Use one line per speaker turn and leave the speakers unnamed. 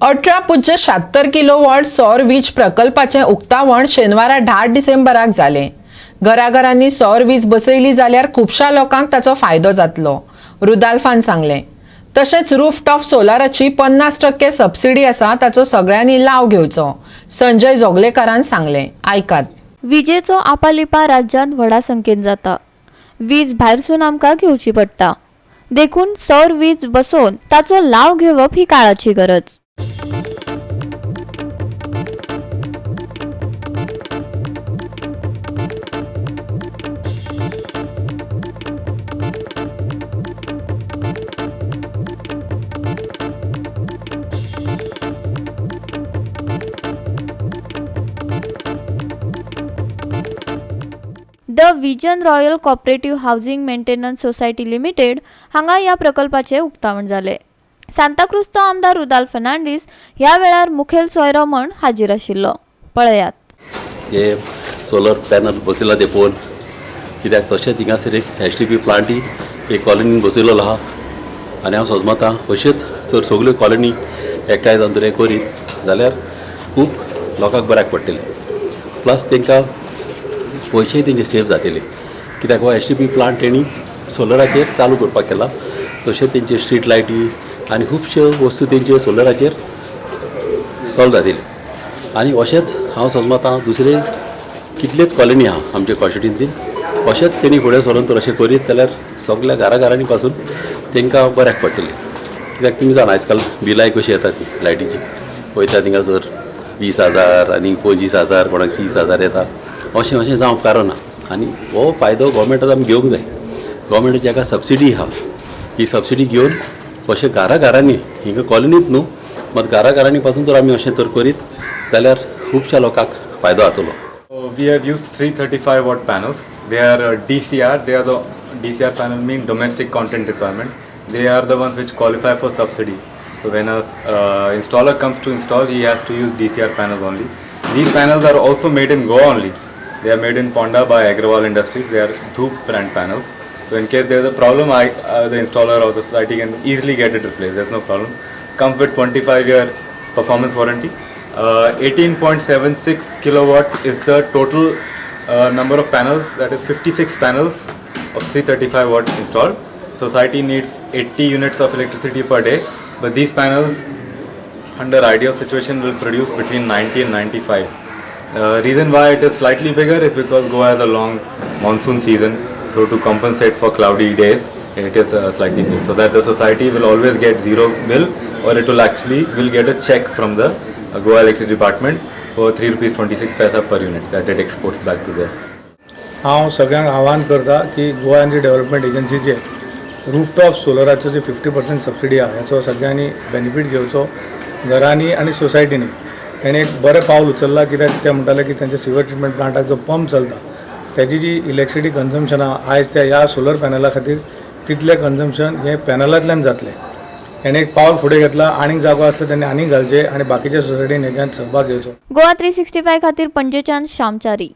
18.76 kilowatt सौर वीज प्रकल्पाचे उक्तावण शेनवारा 10 डिसेंबराक जाले। घराघरांनी सौर वीज बसयली जाल्यार खुबशा लोकांक ताचो फायदो जातलो, रुदाल्फान सांगले। तशेंच रूफटॉप सोलाराची 50% सबसिडी आसा, ताचो सगळ्यांनी लाव घेवचो, संजय जोगलेकरान सांगले। आयकात।
विजेचो आपालिपा राज्यांत व्हडा संख्येन जाता। वीज भायरसून आमकां घेवची पडटा, देखून सौर वीज बसोवन ताचो लाव घेवप ही काळाची गरज। The vision royal cooperative housing maintenance society limited हांगा या प्रकल्पाचे उक्तावण जाले। सांताक्रूजचो आमदार रुदाल फर्नांडीस ह्या वेळार मुखेल सोयरो म्हण हाजीर आशिल्लो। पळयात।
हे सोलर पॅनल बसयला ते पळोवन कित्याक तशेंच हिंगासर एक HTP प्लांटूय एक कॉलनीन बसयलेलो आहा आनी हांव सोजमतां अशेंच जर सगल्यो कॉलनी एकठांय जावन जर हें करीत जाल्यार खूब लोकांक बऱ्याक पडटलें। प्लस तांकां पयशेय तेंचे सेव जातले, कित्याक हो HTP प्लांट तेणी सोलराचेर चालू करपाक केला। तशेंच तेंचे स्ट्रीट लायटी आनी खुबश्यो वस्तू तेंचे सोलराचेर सॉल्व जातले। आनी अशेंच हांव समजतां दुसरे कितलेच कॉलनी आहा आमच्या कॉन्स्टिट्युन्सीन अशेंच तेणी फुडें सरून तर अशें करीत जाल्यार सगळ्या घराघरांनी पासून तांकां बऱ्याक पडटलें। कित्याक तुमी जाणा आयज काल बिलाय कशी येतात लायटीची, पळयता थिंगासर 20,000 आनी 25,000 कोणाक 30,000 येता। अशें जावंक कारण ना आनी हो फायदो गोवोरमेंटाचो आमी घेवंक जाय। गोवोरमेंटाची हाका सबसिडी आहा, ही सबसिडी घेवन अशें घराघरांनी हिंगा कॉलनीत न्हू मात घराघरांनी पासून जर आमी अशें तर करीत जाल्यार खुबश्या लोकांक फायदो जातलो।
We have used 335 watt panels. They are DCR. They are the DCR panel mean domestic content requirement. They are the ones which qualify for subsidy. So when a installer comes to install, he has to use DCR panels only. These panels are also made in Goa only. They are made in Ponda by Agrawal Industries. They are Dhoop brand panels. So in case there is a problem, the installer or the society can easily get it replaced. There is no problem. Comes with 25-year performance warranty. 18.76 kilowatt is the total number of panels. That is 56 panels of 335 watt installed. Society needs 80 units of electricity per day, but these panels under ideal situation will produce between 90 and 95. Reason why it is slightly bigger is because Goa has a long monsoon season, so to compensate for cloudy days it is slightly big, so that the society will always get zero bill, or it will get a check from the Goa Electricity Department for ₹3.26 per unit that it exports back to there.
हांव सगळ्यांक आव्हान करता की Goa energy development एजन्सीचे rooftop सोलराचो जे 50% subsidy आहा ह्याचो सगळ्यांनी benefit घेवचो। घरांनी आनी सोसायटीनी हेणे एक बरें पावल उचलला, कित्याक ते म्हणटाले की तांच्या सिवर ट्रिटमेंट प्लांटाक जो पंप चलता त्याची जी इलेक्ट्रिसिटी कन्जम्पशन आहा आयज त्या ह्या सोलर पॅनला खातीर तितले कन्जम्पशन हे पॅनलांतल्यान जातले। हेणे एक पावल फुडें घेतला, आनीक जागो आसलो त्यांनी आनीक घालचे आनी बाकीच्या सोसायटीन हेच्यात सहभाग घेवचो।
गोवा 365 खातीर पणजेच्यान श्यामचारी।